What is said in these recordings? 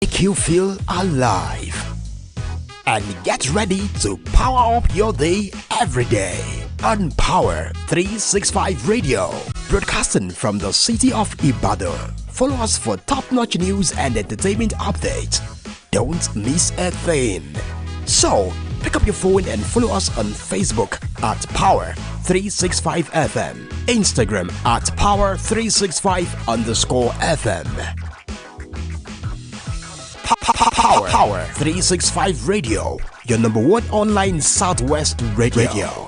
make you feel alive. And get ready to power up your day every day on Power 365 Radio, broadcasting from the city of Ibadan. Follow us for top-notch news and entertainment updates. Don't miss a thing. So, pick up your phone and follow us on Facebook at Power 365 FM, Instagram at Power 365 _FM. Power 365 Radio, your number one online Southwest radio.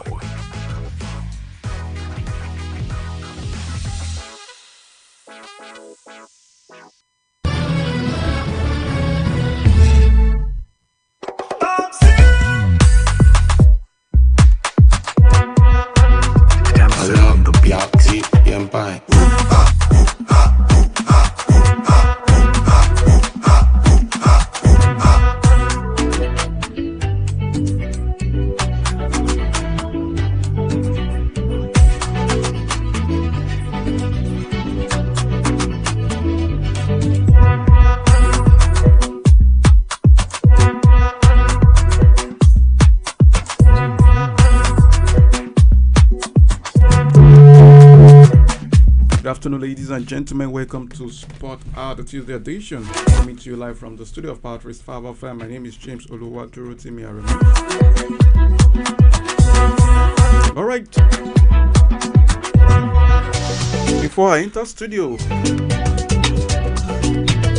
Ladies and gentlemen, welcome to Sport Hour, the Tuesday edition. Coming to you live from the studio of Power 365 FM. My name is James Oluwatimi. All right. Before I enter studio,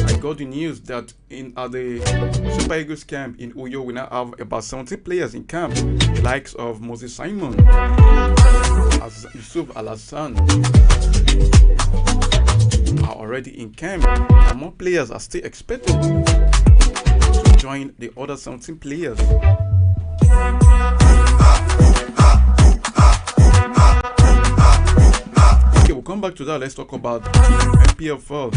I got the news that at the Super Eagles camp in Uyo, we now have about 70 players in camp, the likes of Moses Simon, Yusuf Al-Hassan are already in camp, and more players are still expected to join the other 17 players. Okay, we'll come back to that. Let's talk about MPFL.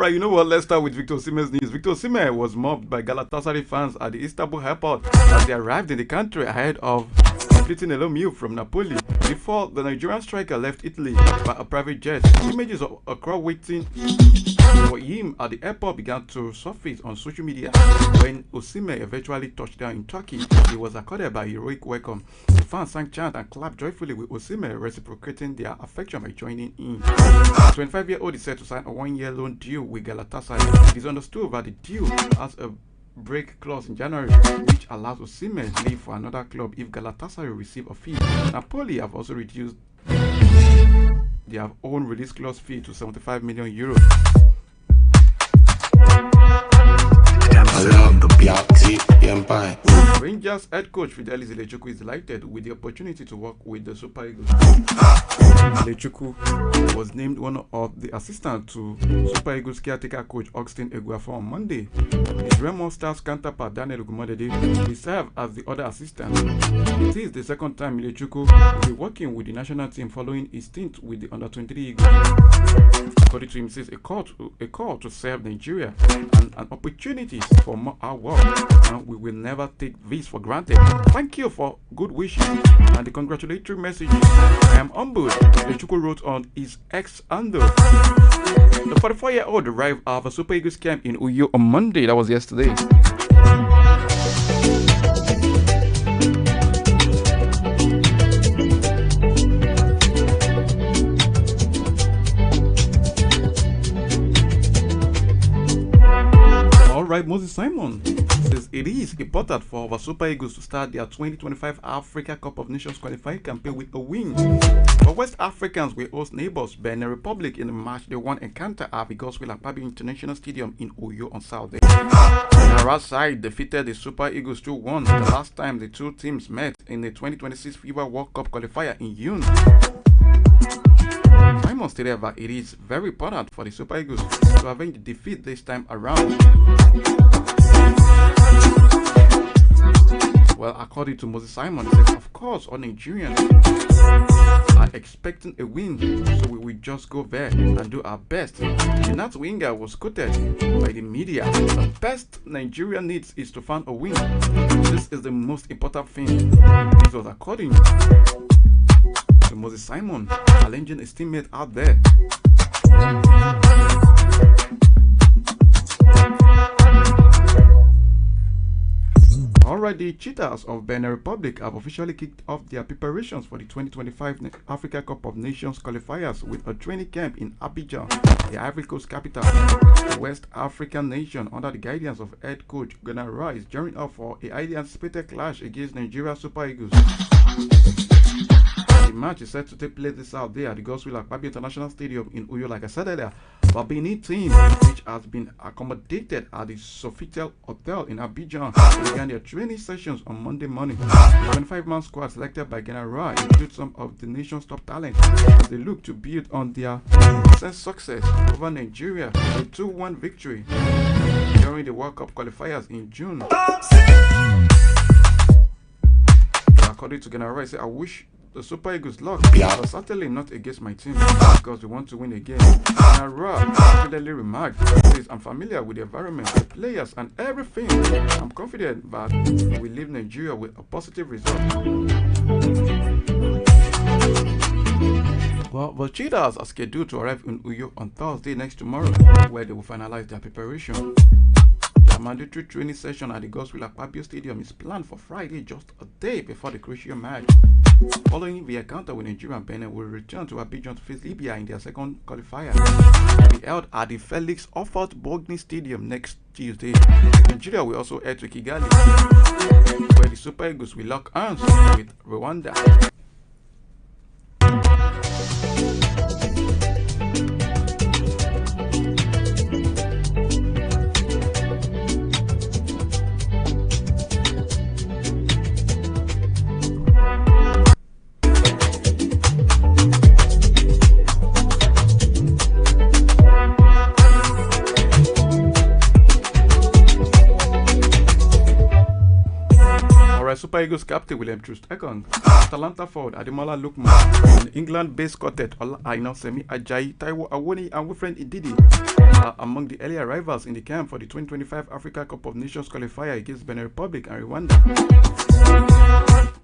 You know what? Let's start with Victor Osimhen's news. Victor Osimhen was mobbed by Galatasaray fans at the Istanbul airport as they arrived in the country ahead of completing a loan move from Napoli. Before the Nigerian striker left Italy by a private jet, images of a crowd waiting for him at the airport began to surface on social media. When Osimhen eventually touched down in Turkey, he was accorded by a heroic welcome. The fans sang chant and clapped joyfully, with Osimhen reciprocating their affection by joining in. The 25-year-old is set to sign a one-year loan deal with Galatasaray. It is understood that the deal has a break clause in January, which allows Osimhen to leave for another club if Galatasaray receive a fee. Napoli have also reduced their own release clause fee to 75 million euros. Rangers head coach Fidelis Ilechukwu is delighted with the opportunity to work with the Super Eagles. Ilechukwu was named one of the assistants to Super Eagles caretaker coach Augustin Eguafo on Monday. His Remo Stars counterpart Daniel Ogumodede will serve as the other assistant. It is the second time Ilechukwu will be working with the national team following his stint with the Under-23 Eagles. According to him, says a call to serve Nigeria and an opportunity for more hard work, and we will never take this for granted. Thank you for good wishes and the congratulatory messages. I am humbled, Ilechukwu wrote on his X handle. The 44-year-old arrived at a Super Eagles camp in Uyo on Monday. That was yesterday. Alright, Moses Simon says it is important for our Super Eagles to start their 2025 Africa Cup of Nations qualifying campaign with a win. For West Africans, we host neighbors Benin Republic in the match they won encounter at the Godswill Akpabio International Stadium in Uyo on Saturday. Ghana's side defeated the Super Eagles 2-1 the last time the two teams met in the 2026 FIBA World Cup qualifier in June. Simon stated that it is very important for the Super Eagles to avenge the defeat this time around. Well, according to Moses Simon, he says, of course, all Nigerians are expecting a win, so we will just go there and do our best. The Nat winger was quoted by the media. The best Nigeria needs is to find a win. This is the most important thing. This was according to Moses Simon, challenging his teammate out there. Alright, the Cheetahs of Benin Republic have officially kicked off their preparations for the 2025 Africa Cup of Nations qualifiers with a training camp in Abidjan, the Ivory Coast capital. The West African nation, under the guidance of head coach Gunnar Rice, is gearing up for a highly anticipated clash against Nigeria Super Eagles. The match is set to take place this Saturday at the Godswill Akpabio International Stadium in Uyo, like I said earlier. The Benin team, which has been accommodated at the Sofitel Hotel in Abidjan, began their training sessions on Monday morning. The 25-man squad selected by Ghana includes some of the nation's top talent as they look to build on their success over Nigeria, a 2-1 victory during the World Cup qualifiers in June. According to Ghana, I wish the Super Eagles luck, but certainly not against my team because we want to win again. Nara repeatedly remarked, says, I'm familiar with the environment, the players, and everything. I'm confident that we leave Nigeria with a positive result. Well, the Cheetahs are scheduled to arrive in Uyo on Thursday next tomorrow, where they will finalize their preparation. The mandatory training session at the Godswill Akpabio Stadium is planned for Friday, just a day before the crucial match. Following the encounter with Nigeria and Benin, will return to Abidjan to face Libya in their second qualifier. It will be held at the Felix Offert-Bogny Stadium next Tuesday. Nigeria will also head to Kigali, where the Super Eagles will lock arms with Rwanda. Super Eagles captain William Troost-Ekong, Atalanta forward Ademola Lookman, and England-based quartet Ola Aina, Semi Ajayi, Taiwo Awoni, and Wilfred Ididi are among the early arrivals in the camp for the 2025 Africa Cup of Nations qualifier against Benin Republic and Rwanda.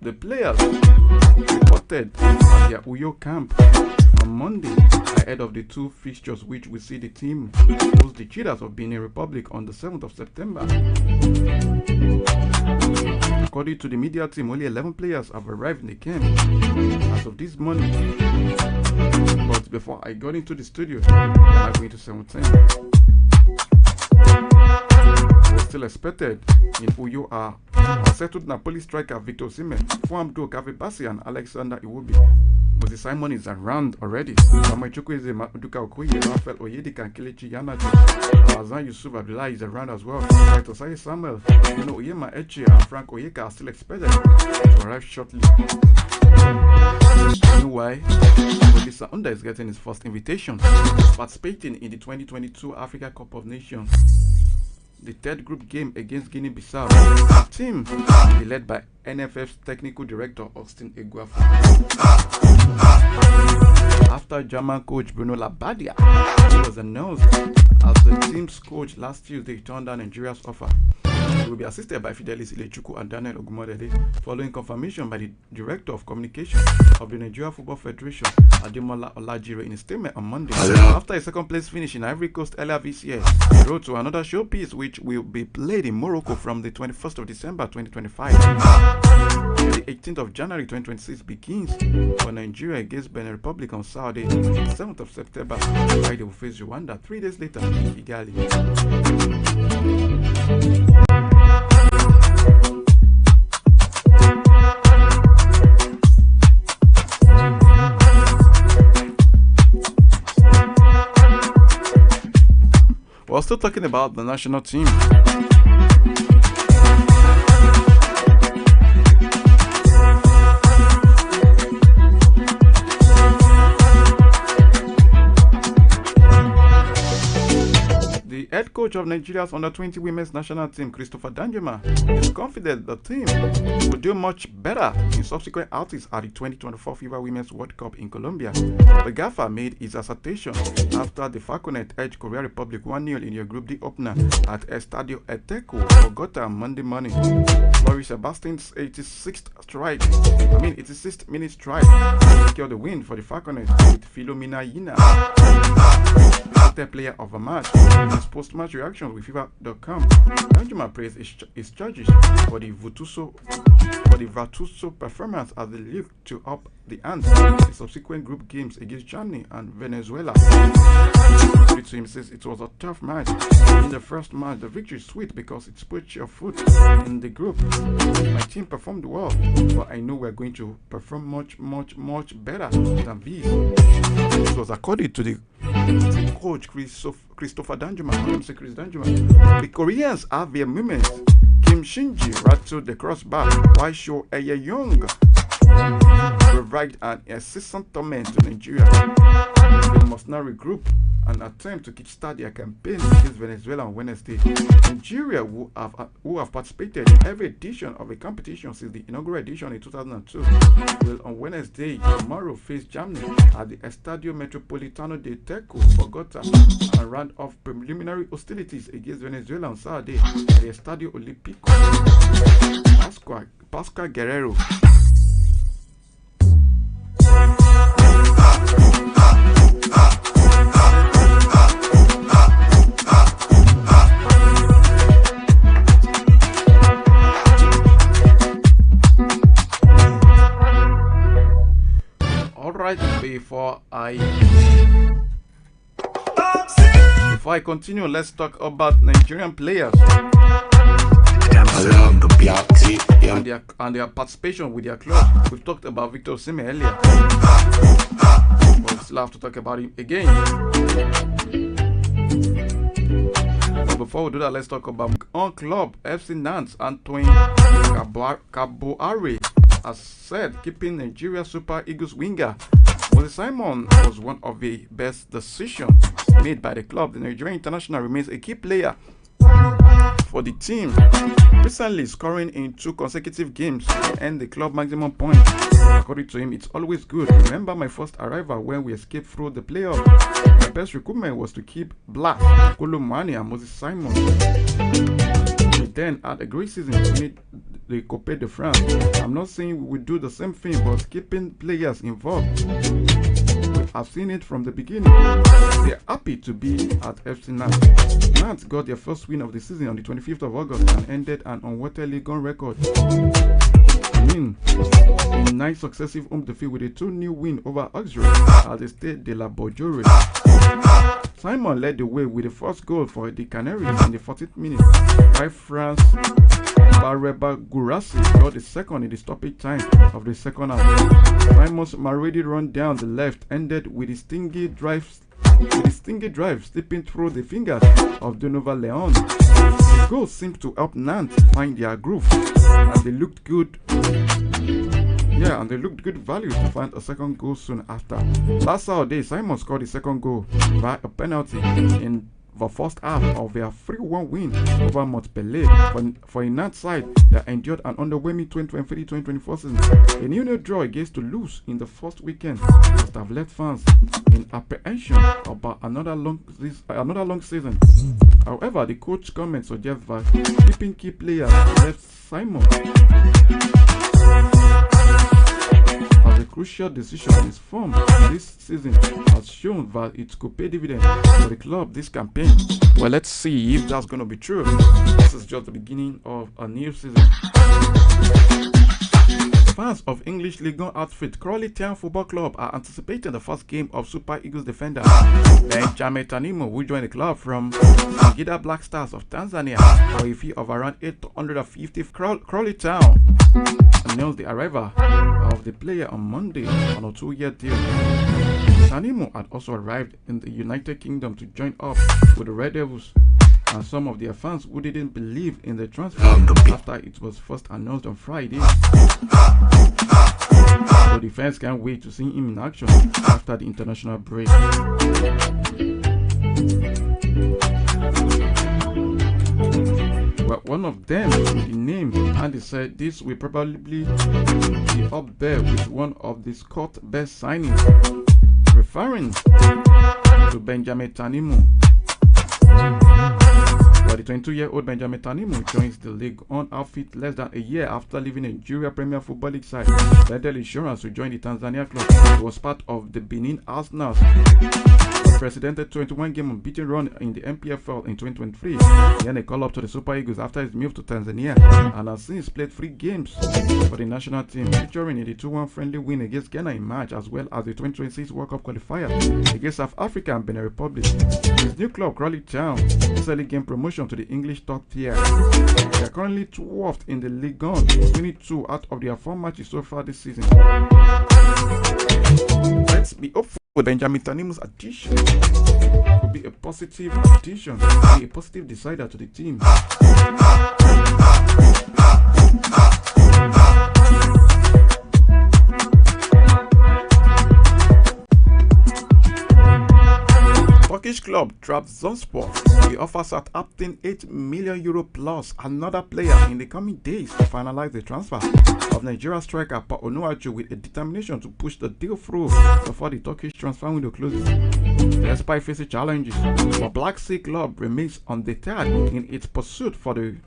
The players reported at their Uyo camp on Monday ahead of the two fixtures, which will see the team host the Cheetahs of Benin Republic on the 7th of September. According to the media team, only 11 players have arrived in the camp as of this morning. But before I got into the studio, I am going to 17. Was still expected in Uyo are settled Napoli striker Victor Osimhen, Fuamdo Kavibasi, and Alexander Iwobi. Moses Simon is around already. Samuel Chukwueze, Maduka Okoye, Rafael Oyedika, and Kelechi Iheanacho. Azan Yusuf Abdullah is around as well. Right, Osai Samuel, Oyema Eche, and Frank Oyeka are still expected to arrive shortly. Meanwhile, Olisa Onda is getting his first invitation participating in the 2022 Africa Cup of Nations, the third group game against Guinea-Bissau. The team will be led by NFF's technical director Austin Eguafu. After German coach Bruno Labbadia, who was announced as the team's coach last Tuesday, turned down Nigeria's offer. He will be assisted by Fidelis Ilechukwu and Daniel Ogumodede, following confirmation by the Director of Communication of the Nigeria Football Federation, Ademola Olajire, in a statement on Monday. After a second place finish in Ivory Coast earlier this year, he wrote to another showpiece which will be played in Morocco from the 21st of December 2025. The 18th of January 2026 begins for Nigeria against Benin Republic on Saturday, 7th of September. Friday will face Rwanda 3 days later in Kigali. We're still talking about the national team. coach of Nigeria's under-20 women's national team, Christopher Danjuma, is confident the team will do much better in subsequent outings at the 2024 FIFA Women's World Cup in Colombia. The Gaffer made his assertion after the Falconet edged Korea Republic 1-0 in their Group D opener at Estadio Eteco, Bogota, Monday morning. Laurie Sebastian's 86th minute strike secured the win for the Falconet with Philomena Yina, the player of the match. In his post-match reaction with FIFA.com, Danjuma praised his charges for the Virtuoso performance as they lived to up the ante in the subsequent group games against Germany and Venezuela. To him says it was a tough match. In the first match, the victory is sweet because it's put your foot in the group. My team performed well, but I know we're going to perform much better than these. It was according to the coach Christopher Danjuma. The Koreans have their moments. Kim Shinji rattled the crossbar while Sho Eye-young revived an incessant torment to Nigeria. They must now regroup and attempt to kickstart their campaign against Venezuela on Wednesday. Nigeria, who have participated in every edition of the competition since the inaugural edition in 2002, will on Wednesday tomorrow face Germany at the Estadio Metropolitano de Teco, Bogota, and round off preliminary hostilities against Venezuela on Saturday at the Estadio Olímpico Pascual Guerrero. Before I continue, let's talk about Nigerian players and their participation with their club. We've talked about Victor Osimhen earlier, but we still have to talk about him again. But before we do that, let's talk about on club FC Nantes. Antoine Kabouare has said keeping Nigeria Super Eagles winger Moses Simon was one of the best decisions made by the club. The Nigerian international remains a key player for the team, recently scoring in 2 consecutive games to end the club maximum point. According to him, it's always good. Remember my first arrival when we escaped through the playoff. My best recruitment was to keep Black, Kolomani and Moses Simon. We then had a great season to meet the Coupe de France. I'm not saying we will do the same thing, but keeping players involved. I've seen it from the beginning. They're happy to be at FC Nantes. Nantes got their first win of the season on the 25th of August and ended an unwanted league on record. In 9 successive home defeats with a 2-0 win over Auxerre at the Stade de la Beaujoire. Simon led the way with the first goal for the Canaries in the 14th minute, while France Barreba Gourassi got the second in the stoppage time of the second half. Simon's Maredi run down the left ended with a stingy drive slipping through the fingers of Donova Leon. The goal seemed to help Nantes find their groove, and they looked good. And they looked good value to find a second goal soon after. Last Saturday, Simon scored the second goal by a penalty in the first half of their 3-1 win over Montpellier. For a Nantes side that endured an underwhelming 2023-2024 season, a 0-0 draw against Toulouse in the first weekend must have left fans in apprehension about another long season. However, the coach's comments suggest that keeping key players left Simon as a crucial decision in his form this season has shown that it could pay dividends for the club this campaign. Well, let's see if that's going to be true. This is just the beginning of a new season. Fans of English League One outfit Crawley Town Football Club are anticipating the first game of Super Eagles defender Benjamin Tanimo, who joined the club from Singida Black Stars of Tanzania for a fee of around 850. Crawley Town announced the arrival of the player on Monday on a 2-year deal. Tanimo had also arrived in the United Kingdom to join up with the Red Devils, and some of their fans who didn't believe in the transfer after it was first announced on Friday. So the fans can't wait to see him in action after the international break. one of them he named, and he said this will probably be up there with one of the Scott best signings, referring to Benjamin Tanimu. But the 22-year-old Benjamin Tanimu joins the League One outfit less than a year after leaving Nigeria Premier Football League side Bendel Insurance to join the Tanzania club. He was part of the Benin Arsenal, precedented 21-game unbeaten run in the MPFL in 2023. He had a call-up to the Super Eagles after his move to Tanzania and has since played 3 games for the national team, featuring in the 2-1 friendly win against Ghana in March, as well as the 2026 World Cup qualifier against South Africa and Benin Republic. His new club, Crawley Town, recently gained promotion to the English top tier. They are currently 12th in the League One, winning 2 out of their 4 matches so far this season. Let's be hopeful with Benjamin Tanimu's addition. Could be a positive addition, be a positive decider to the team. Turkish club Trabzonspor will offer Southampton €8 million plus another player in the coming days to finalize the transfer of Nigeria striker Paul Onuachu, with a determination to push the deal through before the Turkish transfer window closes. Despite facing challenges, the Black Sea club remains undeterred in its pursuit for the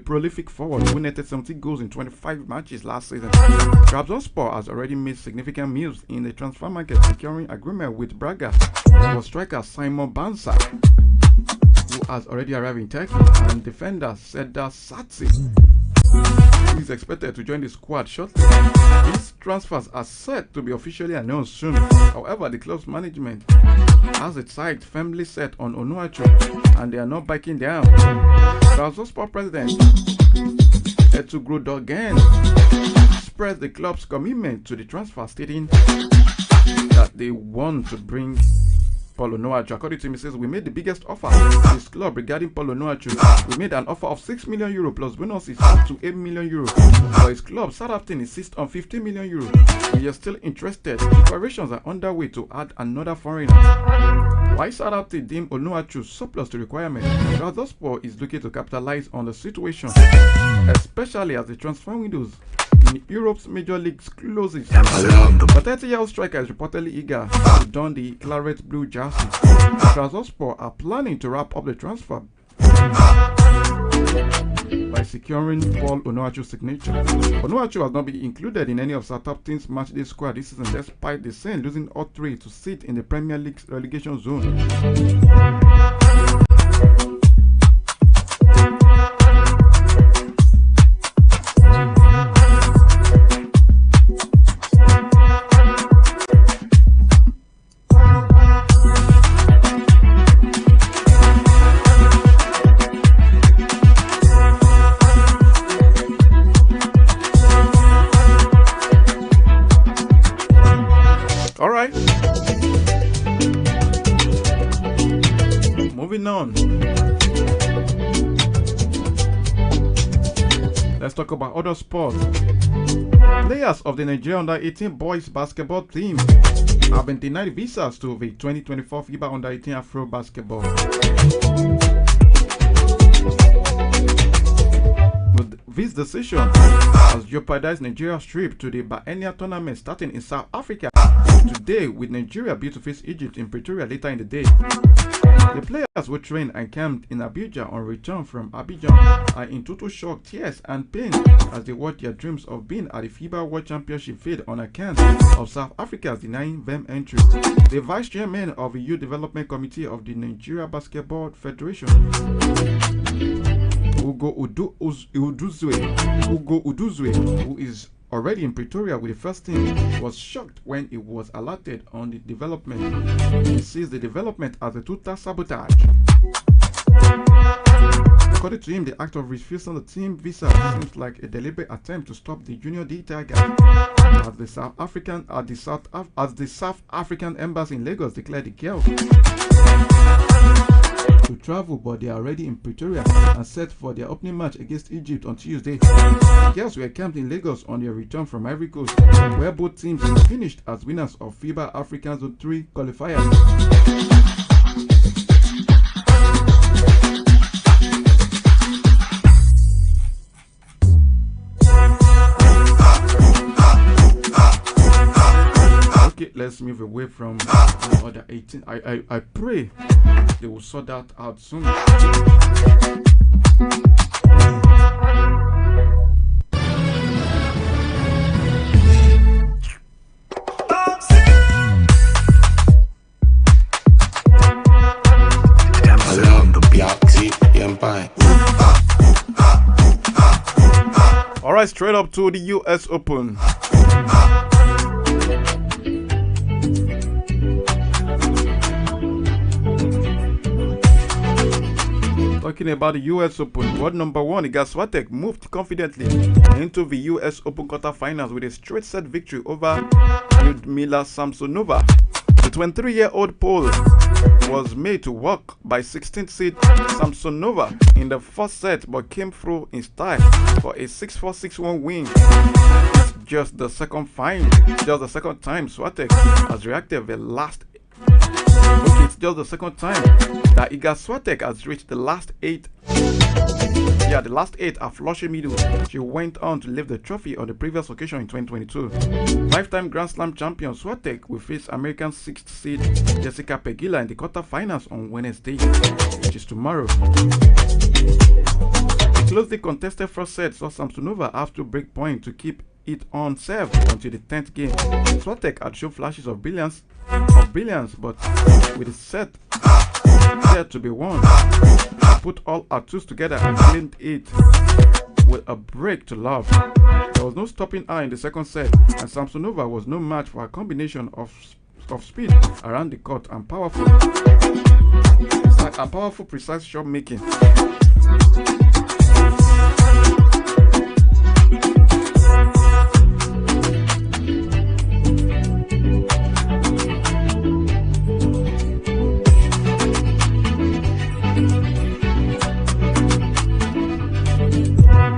prolific forward who netted 17 goals in 25 matches last season. Trabzonspor has already made significant moves in the transfer market, securing agreement with Braga for striker Simon Banza, who has already arrived in Turkey, and defender Serdar Satsi, who is expected to join the squad shortly. These transfers are set to be officially announced soon. However, the club's management has its sights firmly set on Onuachu, and they are not backing down. Trabzonspor president Ertuğrul Dogan expressed the club's commitment to the transfer, stating that they want to bring Paul Onuachu. According to him, he says, "We made the biggest offer to this club regarding Paul Onuachu. We made an offer of €6 million plus bonuses up to €8 million. For his club, Southampton insists on €15 million. We are still interested. Preparations are underway to add another foreigner." While Southampton deemed Onuachu surplus to requirements, Trabzonspor is looking to capitalize on the situation, especially as the transfer windows in Europe's major leagues closes. The 30-year-old striker is reportedly eager to don the claret blue jersey. Trabzonspor are planning to wrap up the transfer by securing Paul Onuachu's signature. Onuachu has not been included in any of Southampton's matchday squad this season, despite the Saints losing all 3 to sit in the Premier League's relegation zone. Moving on, let's talk about other sports. Players of the Nigeria Under-18 boys basketball team have been denied visas to the 2024 FIBA Under-18 Afro Basketball. This decision has jeopardized Nigeria's trip to the biennial tournament starting in South Africa today, with Nigeria due to face Egypt in Pretoria later in the day. The players who trained and camped in Abuja on return from Abidjan are in total shock, tears and pain as they watch their dreams of being at the FIBA World Championship fade on account of South Africa's denying them entry. The vice chairman of the Youth Development Committee of the Nigeria Basketball Federation, Ugo Uduzwe, who is already in Pretoria with the first team, was shocked when he was alerted on the development. He sees the development as a total sabotage. According to him, the act of refusing the team visa seems like a deliberate attempt to stop the Junior D Tigers, as the South African embassy in Lagos declared the girls to travel, but they are already in Pretoria and set for their opening match against Egypt on Tuesday. The girls were camped in Lagos on their return from Ivory Coast, where both teams finished as winners of FIBA African Zone 3 qualifiers. let's move away from other 18. I pray they will sort that out soon. Alright, straight up to the US Open. Talking about the US Open, world number one, Iga Swiatek moved confidently into the US Open quarterfinals with a straight set victory over Ludmila Samsonova. The 23-year-old Pole was made to walk by 16th seed Samsonova in the first set, but came through in style for a 6-4, 6-1 win. It's just the second time Swiatek has reacted the last. It's just the second time that Iga Swiatek has reached the last 8. The last 8 are Flushing Meadows. She went on to lift the trophy on the previous occasion in 2022. 5-time Grand Slam champion Swiatek will face American 6th seed Jessica Pegula in the quarterfinals on Wednesday, which is tomorrow. The closely contested first set saw Samsonova have to break point to keep it on serve until the 10th game. Swiatek had shown flashes of brilliance, but with the set to be won, put all her tools together and claimed it with a break to love. There was no stopping her in the second set, and Samsonova was no match for a combination of speed around the court and powerful precise shot making.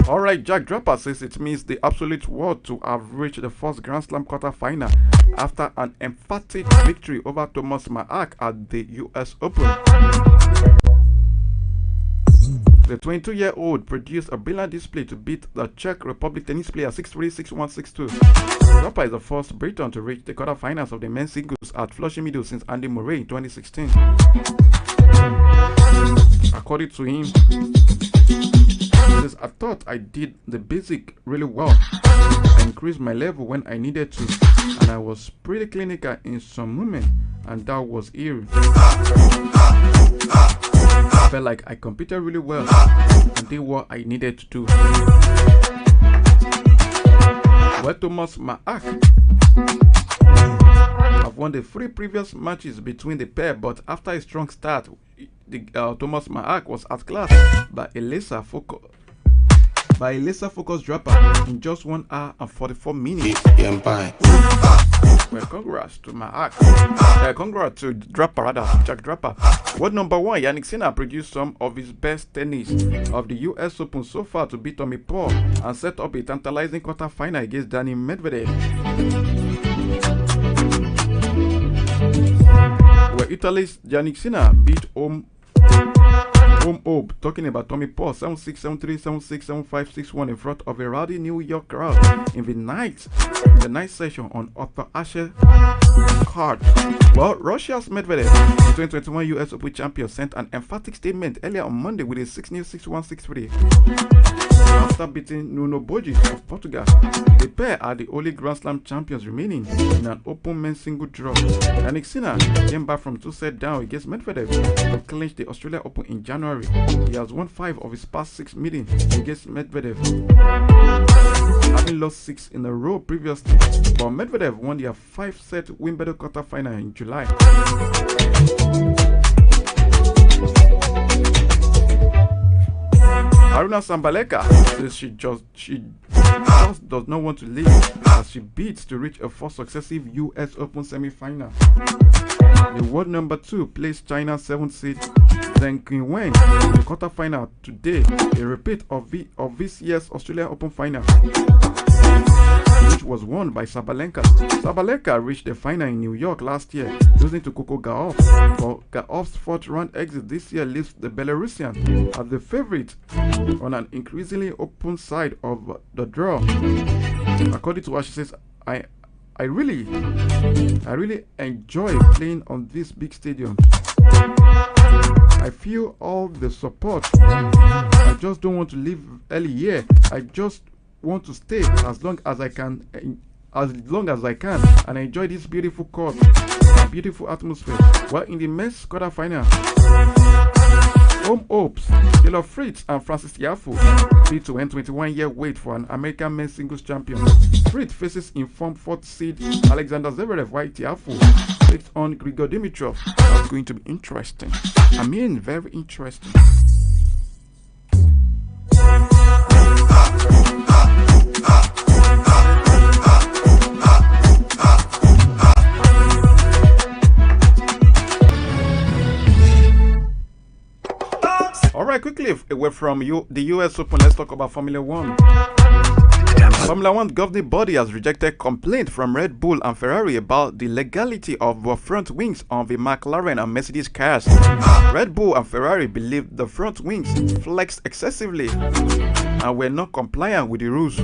Alright, Jack Draper says it means the absolute world to have reached the first Grand Slam quarterfinal after an emphatic victory over Thomas Maak at the US Open. The 22-year-old produced a brilliant display to beat the Czech Republic tennis player 6-3, 6-1, 6-2. Draper is the first Briton to reach the quarterfinals of the men's singles at Flushing Meadows since Andy Murray in 2016. According to him, he says, I thought I did the basic really well. I increased my level when I needed to, and I was pretty clinical in some moments, and that was eerie. I felt like I competed really well and did what I needed to do. Well, Thomas Maak have won the 3 previous matches between the pair, but after a strong start, Thomas Maak was outclassed by a lesser focused Draper in just 1 hour and 44 minutes. Well, congrats to Maak. Congrats to Draper, rather, Jack Draper. World number one, Jannik Sinner produced some of his best tennis of the US Open so far to beat Tommy Paul and set up a tantalizing quarter-final against Dani Medvedev. Where Italy's Jannik Sinner beat home Hope, talking about Tommy Paul 7-6, 7-3, 7-6, 7-5, 6-1 in front of a rowdy New York crowd in the night session on Arthur Ashe card. Well, Russia's Medvedev, the 2021 US Open champion, sent an emphatic statement earlier on Monday with a 6-0, 6-1, 6-3 after beating Nuno Borges of Portugal. The pair are the only Grand Slam champions remaining in an open men's single draw. Jannik Sinner came back from 2-set down against Medvedev to clinch the Australia Open in January. He has won 5 of his past 6 meetings against Medvedev, having lost 6 in a row previously, but Medvedev won their 5-set Wimbledon quarterfinal in July. Aruna Sambaleka says she just does not want to leave as she beats to reach a 4th successive US Open semi-final. The world number 2 plays China's 7th seed Zheng Qinwen in the quarterfinal today, a repeat of this year's Australian Open final, which was won by Sabalenka. Sabalenka reached the final in New York last year, losing to Coco Gauff. But Gauff's 4th round exit this year leaves the Belarusian as the favorite on an increasingly open side of the draw. According to what she says, I I really enjoy playing on this big stadium. I feel all the support. I just don't want to leave early here. I just want to stay as long as I can, and enjoy this beautiful court, beautiful atmosphere. Well, in the men's quarterfinal, home hopes Taylor Fritz and Francis Tiafoe beat to end 21-year wait for an American men's singles champion. Fritz faces informed 4th seed Alexander Zverev, while Tiafoe takes on Grigor Dimitrov. That's going to be interesting. I mean, very interesting. Alright, quickly away from the US Open, let's talk about Formula One. Formula One governing body has rejected complaint from Red Bull and Ferrari about the legality of the front wings on the McLaren and Mercedes cars. Red Bull and Ferrari believed the front wings flexed excessively and were not compliant with the rules.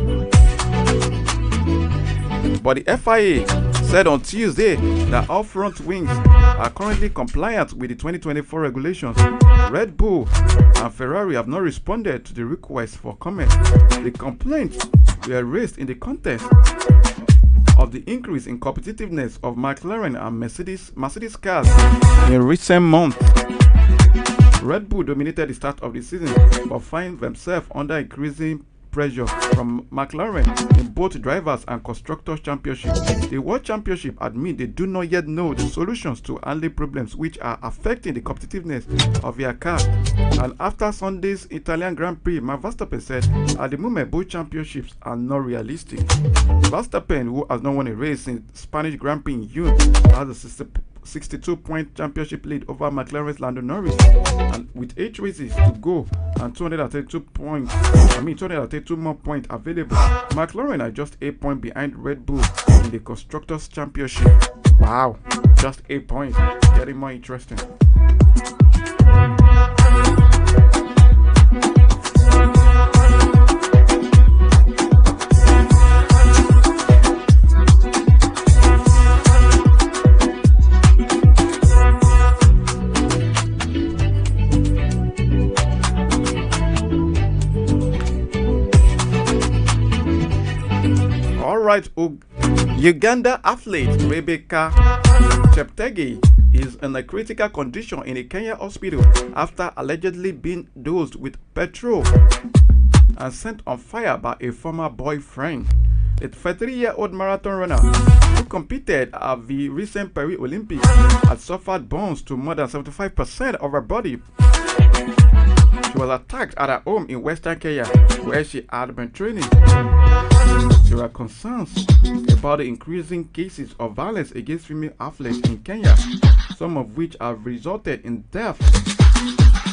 But the FIA said on Tuesday that all front wings are currently compliant with the 2024 regulations. Red Bull and Ferrari have not responded to the request for comment. The complaints were raised in the context of the increase in competitiveness of McLaren and Mercedes cars in recent months. Red Bull dominated the start of the season but find themselves under increasing pressure from McLaren in both drivers and constructors championship. The World Championship admit they do not yet know the solutions to handling problems which are affecting the competitiveness of their car. And after Sunday's Italian Grand Prix, Max Verstappen said at the moment both championships are not realistic. Verstappen, who has not won a race since Spanish Grand Prix in June, has a 62-point championship lead over McLaren's Lando Norris, and with 8 races to go and 232 more points available, McLaren are just 8 points behind Red Bull in the Constructors' Championship. Wow, just 8 points. Getting more interesting. Alright, Uganda athlete Rebecca Cheptegei is in a critical condition in a Kenya hospital after allegedly being dosed with petrol and set on fire by a former boyfriend. The 33-year-old marathon runner who competed at the recent Paris Olympics had suffered burns to more than 75% of her body. She was attacked at her home in Western Kenya, where she had been training. There are concerns about the increasing cases of violence against female athletes in Kenya, some of which have resulted in death.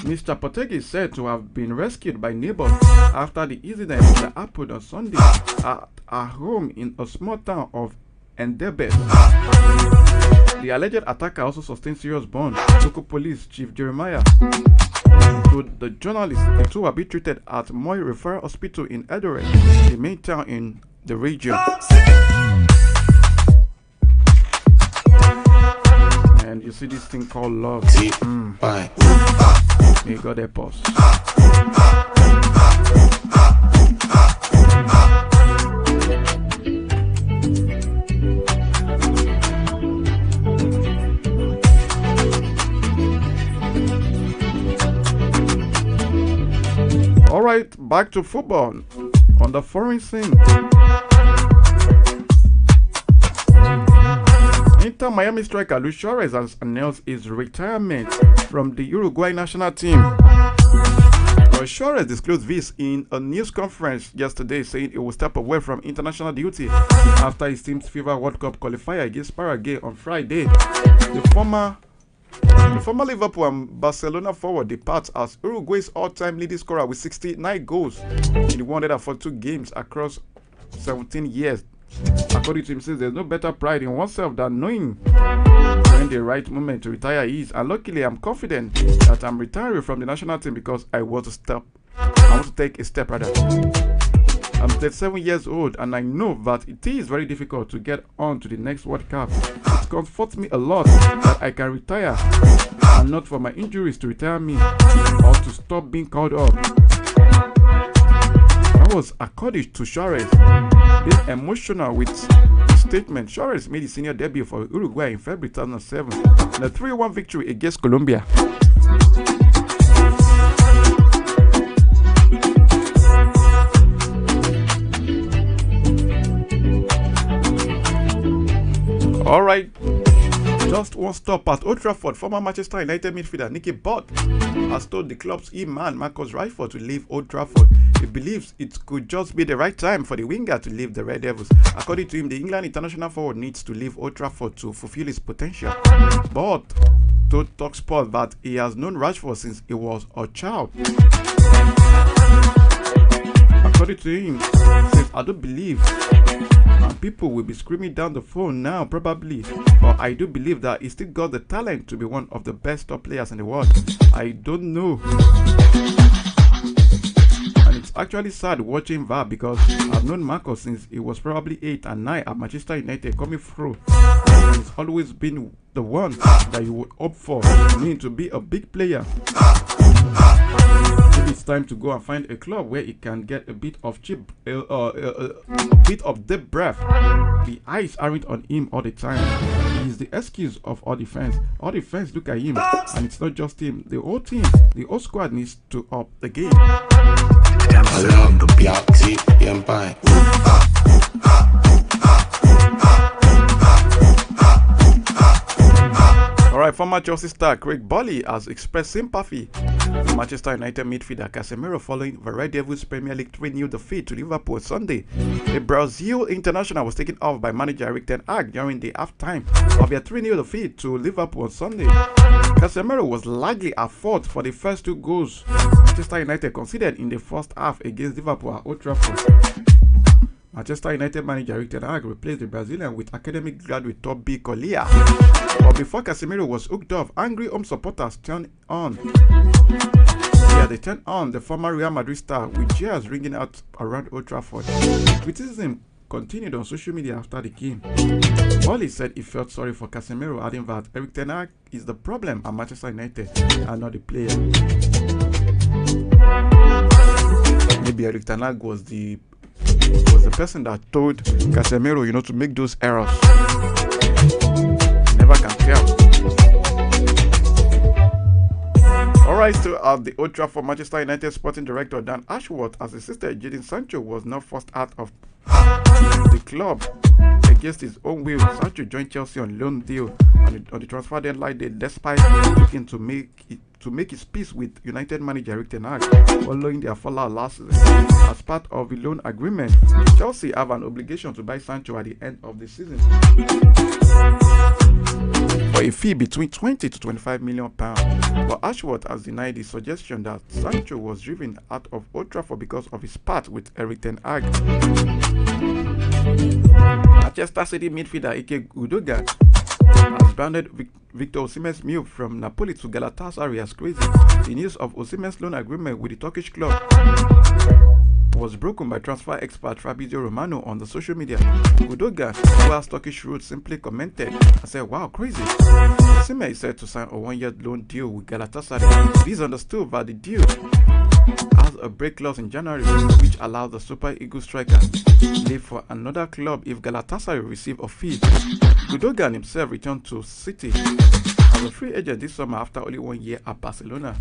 Mr. Potegi is said to have been rescued by neighbors after the incident that happened on Sunday at her home in a small town of Endebet. The alleged attacker also sustained serious burns. Local police chief Jeremiah told the journalist the two will be treated at Moi Referral Hospital in Eldoret, the main town in the region. And you see this thing called love. May God help us. Alright, back to football. On the foreign scene, Inter Miami striker Luis Suarez has announced his retirement from the Uruguay national team. Suarez disclosed this in a news conference yesterday, saying he will step away from international duty after his team's FIFA World Cup qualifier against Paraguay on Friday. The former Liverpool and Barcelona forward departs as Uruguay's all-time leading scorer with 69 goals in 142 games across 17 years. According to him, says there's no better pride in oneself than knowing when the right moment to retire is. And luckily, I'm confident that I'm retiring from the national team because I want to take a step rather. I'm 37 years old and I know that it is very difficult to get on to the next World Cup. It comforts me a lot that I can retire and not for my injuries to retire me or to stop being called up. That was according to Suarez, being emotional with the statement. Suarez made his senior debut for Uruguay in February 2007 in a 3-1 victory against Colombia. All right, just one stop at Old Trafford. Former Manchester United midfielder Nicky Butt has told the club's E-man Marcus Rashford to leave Old Trafford. He believes it could just be the right time for the winger to leave the Red Devils. According to him, the England international forward needs to leave Old Trafford to fulfill his potential. Butt told TalkSport that he has known Rashford since he was a child. According to him, he says, I don't believe, and people will be screaming down the phone now probably, but I do believe that he still got the talent to be one of the best top players in the world. I don't know. And it's actually sad watching that because I've known Marcus since he was probably 8 and 9 at Manchester United coming through. And he's always been the one that you would hope for me to be a big player. Maybe it's time to go and find a club where he can get a bit of deep breath. The eyes aren't on him all the time. He's the excuse of all the fans. All the fans look at him, and it's not just him. The whole team, the whole squad needs to up the game. Alright, former Chelsea star Craig Bolly has expressed sympathy for Manchester United midfielder Casemiro following the Red Devils Premier League 3-0 defeat to Liverpool Sunday. The Brazil international was taken off by manager Erik ten Hag during the half-time of their 3-0 defeat to Liverpool on Sunday. Casemiro was largely at fault for the first 2 goals Manchester United conceded in the first half against Liverpool at Old Trafford. Manchester United manager Erik ten Hag replaced the Brazilian with academic graduate Toby Collier. But before Casemiro was hooked up, angry home supporters turned on. They turned on the former Real Madrid star with cheers ringing out around Old Trafford. Criticism continued on social media after the game. Bolly said he felt sorry for Casemiro, adding that Erik ten Hag is the problem at Manchester United and not the player. Maybe Erik ten Hag was the person that told Casemiro, to make those errors. Never can tell. Alright, still at the Old Trafford, Manchester United sporting director Dan Ashworth has insisted Jadon Sancho was not forced out of the club against his own will. Sancho joined Chelsea on loan deal on the transfer deadline day, despite looking to make his peace with United manager Erik ten Hag following their fallout last season. As part of the loan agreement, Chelsea have an obligation to buy Sancho at the end of the season for a fee between 20 to 25 million pounds. But Ashworth has denied the suggestion that Sancho was driven out of Old Trafford because of his spat with Erik ten Hag. Manchester City midfielder Ike Gundogan has branded Victor Osimhen's move from Napoli to Galatasaray as crazy. The news of Osimhen's loan agreement with the Turkish club was broken by transfer expert Fabrizio Romano on the social media. Gundogan, who has Turkish roots, simply commented and said, "Wow, crazy." Osimhen is set to sign a 1-year loan deal with Galatasaray. It is understood that the deal has a break clause in January, which allows the Super Eagles striker to leave for another club if Galatasaray receive a fee. Gundogan himself returned to City as a free agent this summer after only 1 year at Barcelona.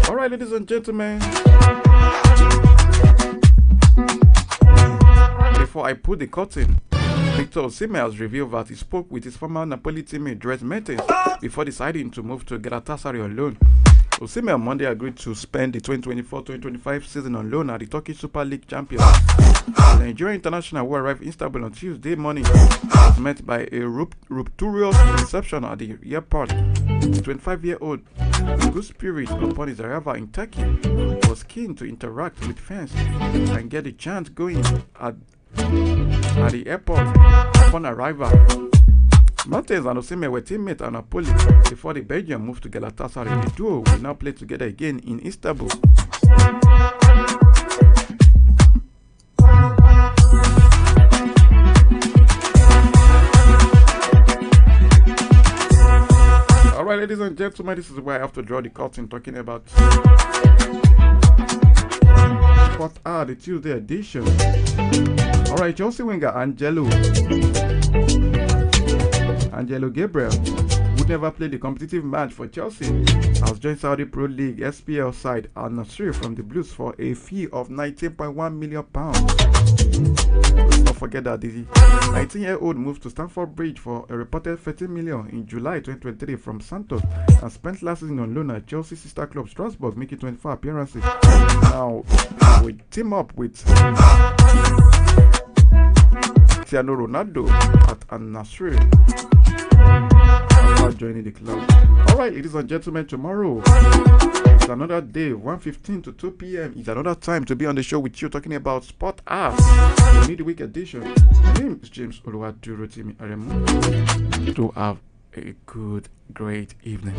Alright, ladies and gentlemen, before I put the curtain, Victor Osimhen has revealed that he spoke with his former Napoli teammate Dries Mertens before deciding to move to Galatasaray on loan. Osimhen on Monday agreed to spend the 2024-2025 season on loan at the Turkish Super League champions. The Nigerian international, who arrived in Istanbul on Tuesday morning, was met by a rapturous reception at the airport. The 25-year-old, in good spirit upon his arrival in Turkey, was keen to interact with fans and get the chant going at the airport upon arrival. Martins and Osimhen were teammates at Napoli before the Belgian moved to Galatasaray. The duo will now play together again in Istanbul. Alright, ladies and gentlemen, this is where I have to draw the curtain talking about Sport R, the Tuesday edition. Alright, Chelsea winger Angelo Gabriel would never play the competitive match for Chelsea, has joined Saudi Pro League SPL side Al Nassr from the Blues for a fee of £19.1 million. Let's not forget that the 19-year-old moved to Stamford Bridge for a reported $13 million in July 2023 from Santos and spent last season on loan at Chelsea's sister club Strasbourg, making 24 appearances. Now, we team up with Cristiano Ronaldo at Al Nassr after joining the club. Alright, ladies and gentlemen, tomorrow it's another day, 1:15 to 2 p.m. It's another time to be on the show with you talking about Sport Art, the midweek edition. My name is James Oluwadurotimi Aremu. To have a good, great evening.